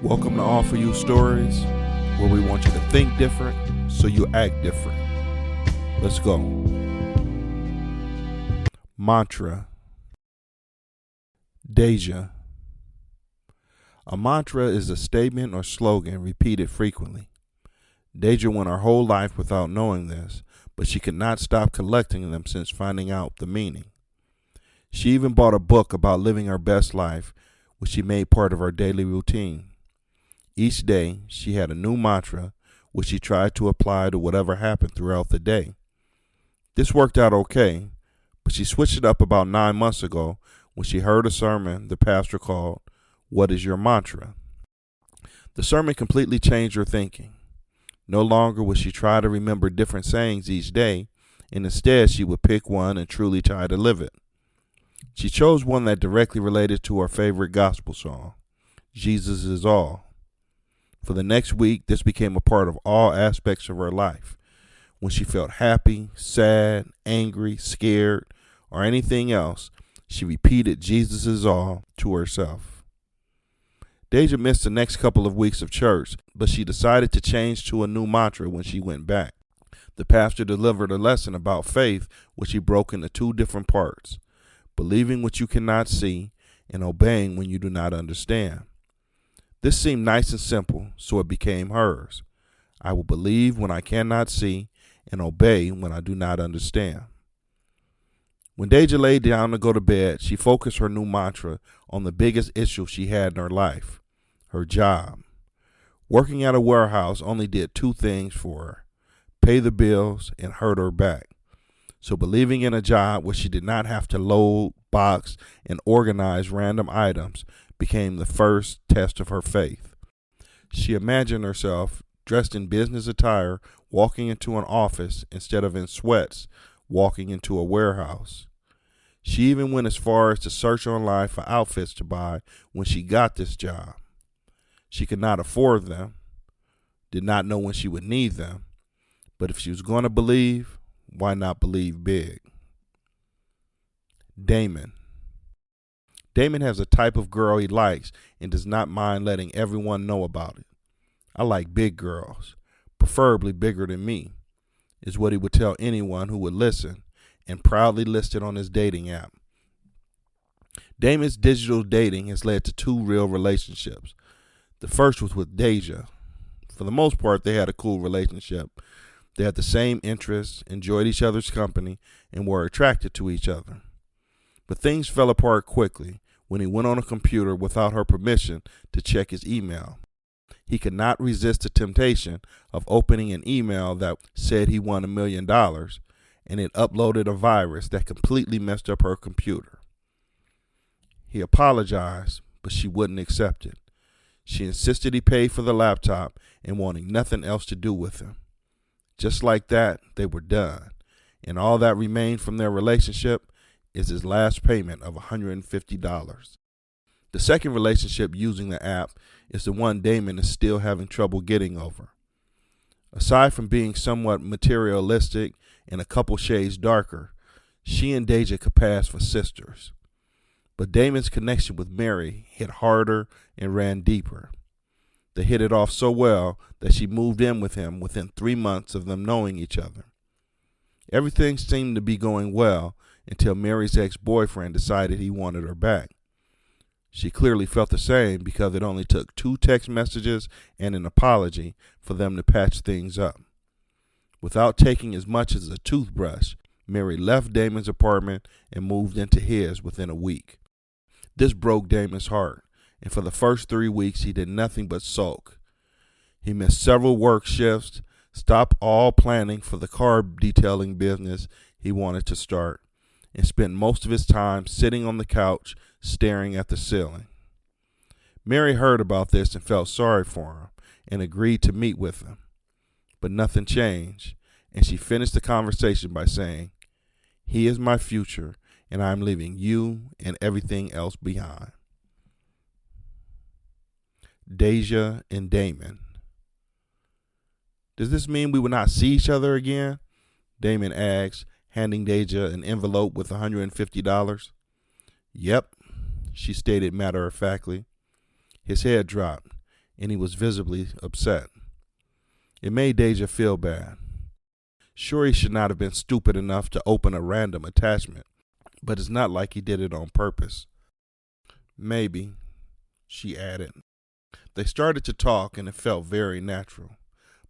Welcome to All For You Stories, where we want you to think different so you act different. Let's go. Mantra. Deja. A mantra is a statement or slogan repeated frequently. Deja went her whole life without knowing this, but she could not stop collecting them since finding out the meaning. She even bought a book about living her best life, which she made part of her daily routine. Each day, she had a new mantra, which she tried to apply to whatever happened throughout the day. This worked out okay, but she switched it up about 9 months ago when she heard a sermon the pastor called, "What is Your Mantra?" The sermon completely changed her thinking. No longer would she try to remember different sayings each day, and instead she would pick one and truly try to live it. She chose one that directly related to her favorite gospel song, Jesus Is All. For the next week, this became a part of all aspects of her life. When she felt happy, sad, angry, scared, or anything else, she repeated Jesus Is All to herself. Deja missed the next couple of weeks of church, but she decided to change to a new mantra when she went back. The pastor delivered a lesson about faith, which he broke into 2 different parts: believing what you cannot see and obeying when you do not understand. This seemed nice and simple, so it became hers. I will believe when I cannot see and obey when I do not understand. When Deja laid down to go to bed, she focused her new mantra on the biggest issue she had in her life, her job. Working at a warehouse only did 2 things for her: pay the bills and hurt her back. So believing in a job where she did not have to load, box, and organize random items became the first test of her faith. She imagined herself dressed in business attire, walking into an office instead of in sweats, walking into a warehouse. She even went as far as to search online for outfits to buy when she got this job. She could not afford them, did not know when she would need them, but if she was going to believe, why not believe big? Damon. Damon has a type of girl he likes and does not mind letting everyone know about it. I like big girls, preferably bigger than me, is what he would tell anyone who would listen, and proudly listed on his dating app. Damon's digital dating has led to 2 real relationships. The first was with Deja. For the most part, they had a cool relationship. They had the same interests, enjoyed each other's company, and were attracted to each other. But things fell apart quickly when he went on a computer without her permission to check his email. He could not resist the temptation of opening an email that said he won $1 million, and it uploaded a virus that completely messed up her computer. He apologized, but she wouldn't accept it. She insisted he paid for the laptop and wanting nothing else to do with him. Just like that, they were done, and all that remained from their relationship is his last payment of $150. The second relationship using the app is the one Damon is still having trouble getting over. Aside from being somewhat materialistic and a couple shades darker, she and Deja could pass for sisters. But Damon's connection with Mary hit harder and ran deeper. They hit it off so well that she moved in with him within 3 months of them knowing each other. Everything seemed to be going well until Mary's ex-boyfriend decided he wanted her back. She clearly felt the same because it only took 2 text messages and an apology for them to patch things up. Without taking as much as a toothbrush, Mary left Damon's apartment and moved into his within a week. This broke Damon's heart, and for the first 3 weeks he did nothing but sulk. He missed several work shifts, stopped all planning for the car detailing business he wanted to start, and spent most of his time sitting on the couch staring at the ceiling. Mary heard about this and felt sorry for him and agreed to meet with him. But nothing changed, and she finished the conversation by saying, "He is my future, and I'm leaving you and everything else behind." Deja and Damon. "Does this mean we will not see each other again?" Damon asked, handing Deja an envelope with $150. "Yep," she stated matter-of-factly. His head dropped. and he was visibly upset. It made Deja feel bad. Sure, he should not have been stupid enough to open a random attachment, but it's not like he did it on purpose. Maybe, she added. They started to talk, and it felt very natural.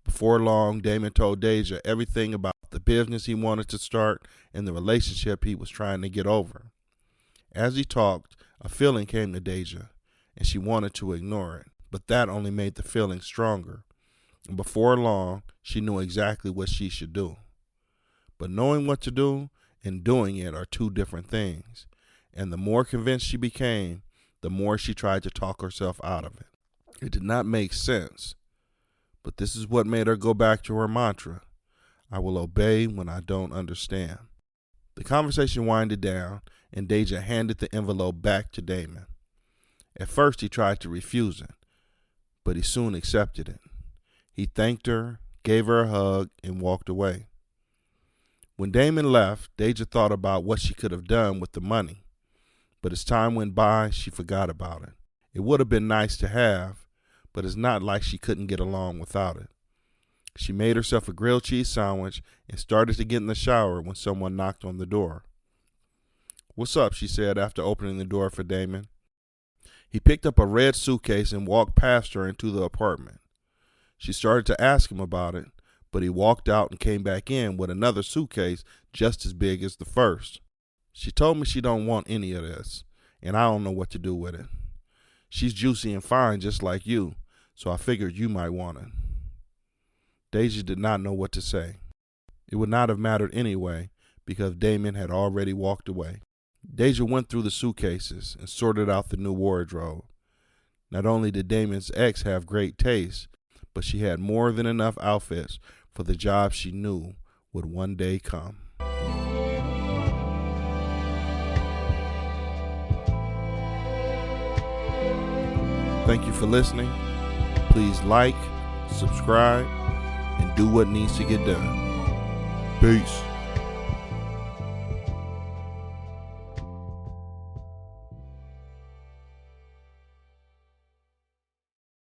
Before long, Damon told Deja everything about the business he wanted to start and the relationship he was trying to get over. As he talked, a feeling came to Deja, and she wanted to ignore it, but that only made the feeling stronger. And before long, she knew exactly what she should do. But knowing what to do and doing it are two different things, and the more convinced she became, the more she tried to talk herself out of it. It did not make sense, but this is what made her go back to her mantra: I will obey when I don't understand. The conversation winded down, and Deja handed the envelope back to Damon. At first, he tried to refuse it, but he soon accepted it. He thanked her, gave her a hug, and walked away. When Damon left, Deja thought about what she could have done with the money, but as time went by, she forgot about it. It would have been nice to have, but it's not like she couldn't get along without it. She made herself a grilled cheese sandwich and started to get in the shower when someone knocked on the door. "What's up?" she said after opening the door for Damon. He picked up a red suitcase and walked past her into the apartment. She started to ask him about it, but he walked out and came back in with another suitcase just as big as the first. "She told me she don't want any of this, and I don't know what to do with it. She's juicy and fine just like you, so I figured you might want it." Deja did not know what to say. It would not have mattered anyway, because Damon had already walked away. Deja went through the suitcases and sorted out the new wardrobe. Not only did Damon's ex have great taste, but she had more than enough outfits for the job she knew would one day come. Thank you for listening. Please like, subscribe, and do what needs to get done. Peace.